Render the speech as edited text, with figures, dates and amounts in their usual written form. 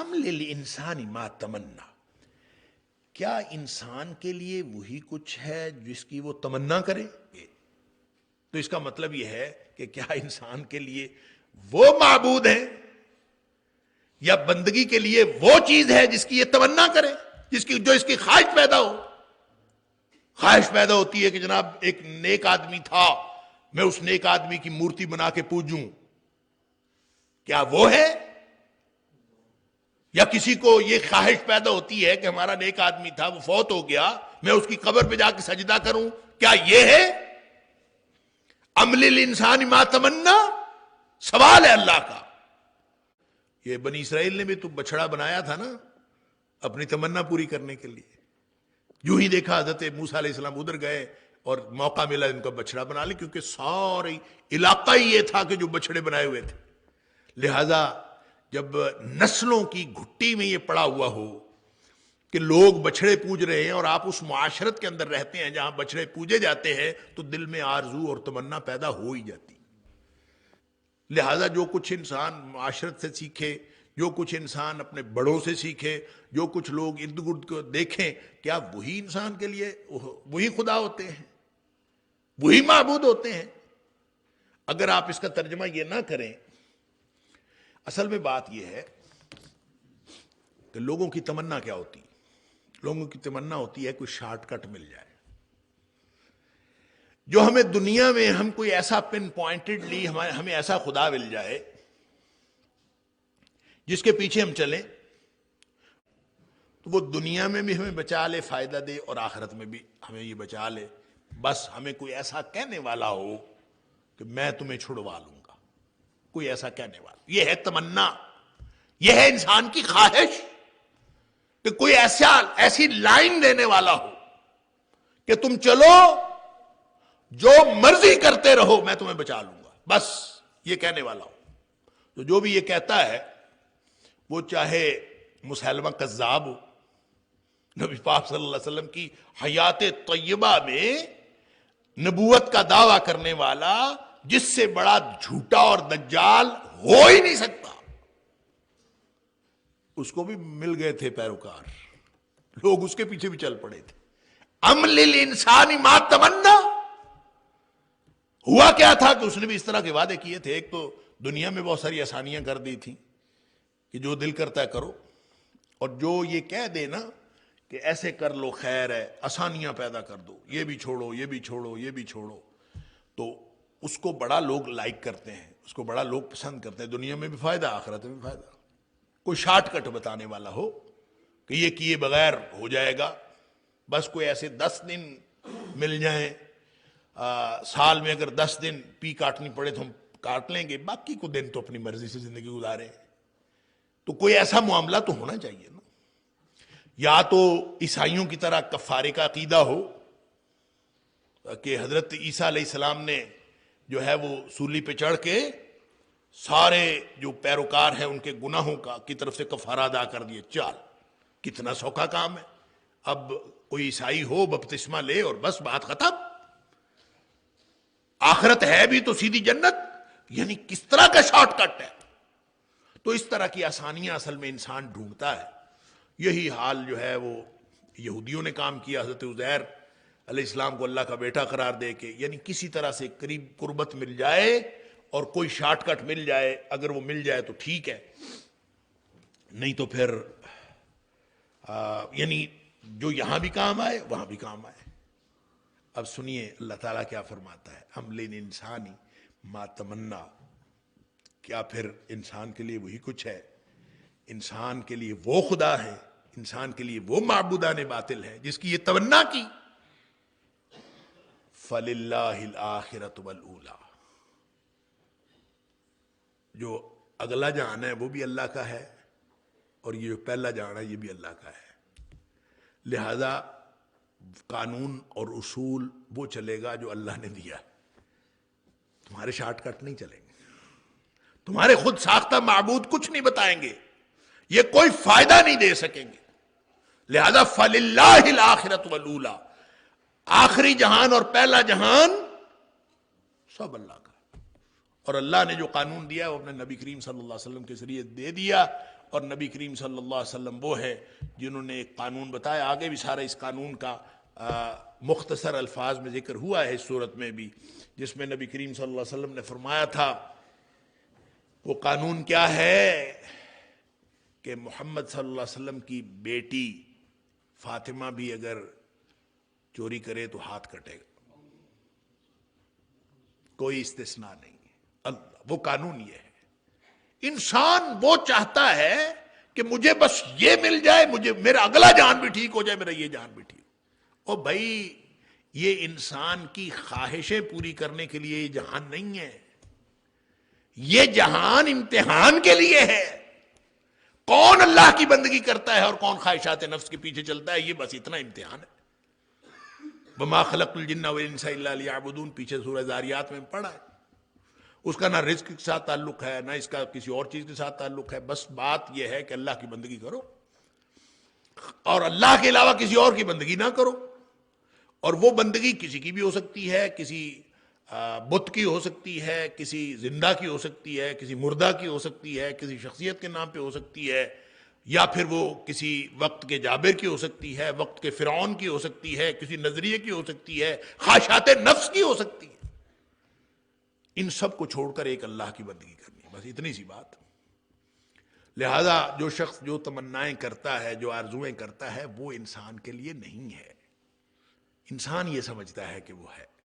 ام للانسان ما تمنا، کیا انسان کے لیے وہی کچھ ہے جس کی وہ تمنا کرے؟ تو اس کا مطلب یہ ہے کہ کیا انسان کے لیے وہ معبود ہے یا بندگی کے لیے وہ چیز ہے جس کی یہ تمنا کرے، جو اس کی خواہش پیدا ہو؟ خواہش پیدا ہوتی ہے کہ جناب ایک نیک آدمی تھا، میں اس نیک آدمی کی مورتی بنا کے پوجوں، کیا وہ ہے؟ یا کسی کو یہ خواہش پیدا ہوتی ہے کہ ہمارا نیک آدمی تھا، وہ فوت ہو گیا، میں اس کی قبر پہ جا کے سجدہ کروں، کیا یہ ہے؟ ام للانسان ما تمنا، سوال ہے اللہ کا۔ یہ بنی اسرائیل نے بھی تو بچڑا بنایا تھا نا اپنی تمنا پوری کرنے کے لیے، جو ہی دیکھا حضرت موسیٰ علیہ السلام ادھر گئے اور موقع ملا ان کا بچڑا بنا لے، کیونکہ سارے علاقہ ہی یہ تھا کہ جو بچڑے بنائے ہوئے تھے۔ لہذا جب نسلوں کی گھٹی میں یہ پڑا ہوا ہو کہ لوگ بچڑے پوج رہے ہیں اور آپ اس معاشرت کے اندر رہتے ہیں جہاں بچڑے پوجے جاتے ہیں، تو دل میں آرزو اور تمنا پیدا ہو ہی جاتی۔ لہذا جو کچھ انسان معاشرت سے سیکھے، جو کچھ انسان اپنے بڑوں سے سیکھے، جو کچھ لوگ ارد گرد کو دیکھیں، کیا وہی انسان کے لیے وہی خدا ہوتے ہیں، وہی معبود ہوتے ہیں؟ اگر آپ اس کا ترجمہ یہ نہ کریں، اصل میں بات یہ ہے کہ لوگوں کی تمنا کیا ہوتی ہے؟ لوگوں کی تمنا ہوتی ہے کوئی شارٹ کٹ مل جائے، جو ہمیں دنیا میں ہم کوئی ایسا پن پوائنٹڈلی ہمیں ایسا خدا مل جائے جس کے پیچھے ہم چلیں تو وہ دنیا میں بھی ہمیں بچا لے، فائدہ دے، اور آخرت میں بھی ہمیں یہ بچا لے۔ بس ہمیں کوئی ایسا کہنے والا ہو کہ میں تمہیں چھڑوا لوں گا، کوئی ایسا کہنے والا۔ یہ ہے تمنا، یہ ہے انسان کی خواہش کہ کوئی ایسی لائن دینے والا ہو کہ تم چلو، جو مرضی کرتے رہو، میں تمہیں بچا لوں گا، بس یہ کہنے والا ہو۔ تو جو بھی یہ کہتا ہے، وہ چاہے مسلمہ کذاب ہو، نبی پاک صلی اللہ علیہ وسلم کی حیات طیبہ میں نبوت کا دعویٰ کرنے والا، جس سے بڑا جھوٹا اور دجال ہو ہی نہیں سکتا، اس کو بھی مل گئے تھے پیروکار، لوگ اس کے پیچھے بھی چل پڑے تھے۔ ام للانسان ما تمنا، ہوا کیا تھا کہ اس نے بھی اس طرح کے وعدے کیے تھے۔ ایک تو دنیا میں بہت ساری آسانیاں کر دی تھی کہ جو دل کرتا ہے کرو، اور جو یہ کہہ دے نا کہ ایسے کر لو خیر ہے، آسانیاں پیدا کر دو، یہ بھی چھوڑو، یہ بھی چھوڑو، یہ بھی چھوڑو، تو اس کو بڑا لوگ لائک کرتے ہیں، اس کو بڑا لوگ پسند کرتے ہیں۔ دنیا میں بھی فائدہ، آخرت میں بھی فائدہ۔ کوئی شارٹ کٹ بتانے والا ہو کہ یہ کیے بغیر ہو جائے گا، بس کوئی ایسے 10 دن مل جائیں، سال میں اگر 10 دن پی کاٹنی پڑے تو ہم کاٹ لیں گے، باقی کو دن تو اپنی مرضی سے زندگی گزاریں۔ تو کوئی ایسا معاملہ تو ہونا چاہیے نا، یا تو عیسائیوں کی طرح کفارے کا عقیدہ ہو کہ حضرت عیسیٰ علیہ السلام نے جو ہے وہ سولی پہ چڑھ کے سارے جو پیروکار ہیں ان کے گناہوں کی طرف سے کفارہ ادا کر دیے۔ چال، کتنا سوکھا کام ہے، اب کوئی عیسائی ہو بپتسمہ لے اور بس بات ختم، آخرت ہے بھی تو سیدھی جنت۔ یعنی کس طرح کا شارٹ کٹ ہے؟ تو اس طرح کی آسانیاں اصل میں انسان ڈھونڈتا ہے۔ یہی حال جو ہے وہ یہودیوں نے کام کیا، حضرت عزیر علیہ السلام کو اللہ کا بیٹا قرار دے کے، یعنی کسی طرح سے قریب قربت مل جائے اور کوئی شارٹ کٹ مل جائے، اگر وہ مل جائے تو ٹھیک ہے، نہیں تو پھر یعنی جو یہاں بھی کام آئے وہاں بھی کام آئے۔ اب سنیے اللہ تعالیٰ کیا فرماتا ہے، ام للانسان ما تمنا، کیا پھر انسان کے لیے وہی کچھ ہے؟ انسان کے لیے وہ خدا ہے، انسان کے لیے وہ معبودان باطل ہے جس کی یہ تمنا کی۔ فَلِلَّهِ الْآخِرَةُ وَالْأُولَى، جو اگلا جہان ہے وہ بھی اللہ کا ہے، اور یہ جو پہلا جہان ہے یہ بھی اللہ کا ہے۔ لہذا قانون اور اصول وہ چلے گا جو اللہ نے دیا، تمہارے شارٹ کٹ نہیں چلیں گے، تمہارے خود ساختہ معبود کچھ نہیں بتائیں گے، یہ کوئی فائدہ نہیں دے سکیں گے۔ لہذا فَلِلَّهِ الْآخِرَةُ وَالْأُولَى، آخری جہان اور پہلا جہان سب اللہ کا، اور اللہ نے جو قانون دیا وہ اپنے نبی کریم صلی اللہ علیہ وسلم کے ذریعے دے دیا، اور نبی کریم صلی اللہ علیہ وسلم وہ ہے جنہوں نے ایک قانون بتایا. آگے بھی سارا اس قانون کا مختصر الفاظ میں ذکر ہوا ہے اس صورت میں بھی، جس میں نبی کریم صلی اللہ علیہ وسلم نے فرمایا تھا وہ قانون کیا ہے کہ محمد صلی اللہ علیہ وسلم کی بیٹی فاطمہ بھی اگر چوری کرے تو ہاتھ کٹے گا، کوئی استثناء نہیں ہے. اللہ، وہ قانون یہ ہے. انسان وہ چاہتا ہے کہ مجھے بس یہ مل جائے، مجھے میرا اگلا جان بھی ٹھیک ہو جائے، میرا یہ جان بھی ٹھیک ہو. او بھائی، یہ انسان کی خواہشیں پوری کرنے کے لیے یہ جہان نہیں ہے. یہ جہان امتحان کے لیے ہے. کون اللہ کی بندگی کرتا ہے اور کون خواہشات نفس کے پیچھے چلتا ہے، یہ بس اتنا امتحان ہے. وَمَا خَلَقْتُ الْجِنَّ وَالْإِنسَ إِلَّا لِيَعْبُدُونَ، پیچھے سورہ ذاریات میں پڑھا ہے. اس کا نہ رزق کے ساتھ تعلق ہے، نہ اس کا کسی اور چیز کے ساتھ تعلق ہے. بس بات یہ ہے کہ اللہ کی بندگی کرو اور اللہ کے علاوہ کسی اور کی بندگی نہ کرو. اور وہ بندگی کسی کی بھی ہو سکتی ہے، کسی بت کی ہو سکتی ہے، کسی زندہ کی ہو سکتی ہے، کسی مردہ کی ہو سکتی ہے، کسی شخصیت کے نام پہ ہو سکتی ہے، یا پھر وہ کسی وقت کے جابر کی ہو سکتی ہے، وقت کے فرعون کی ہو سکتی ہے، کسی نظریے کی ہو سکتی ہے، خواہشات نفس کی ہو سکتی ہے. ان سب کو چھوڑ کر ایک اللہ کی بندگی کرنی ہے، بس اتنی سی بات. لہذا جو شخص جو تمنائیں کرتا ہے، جو آرزویں کرتا ہے، وہ انسان کے لیے نہیں ہے. انسان یہ سمجھتا ہے کہ وہ ہے.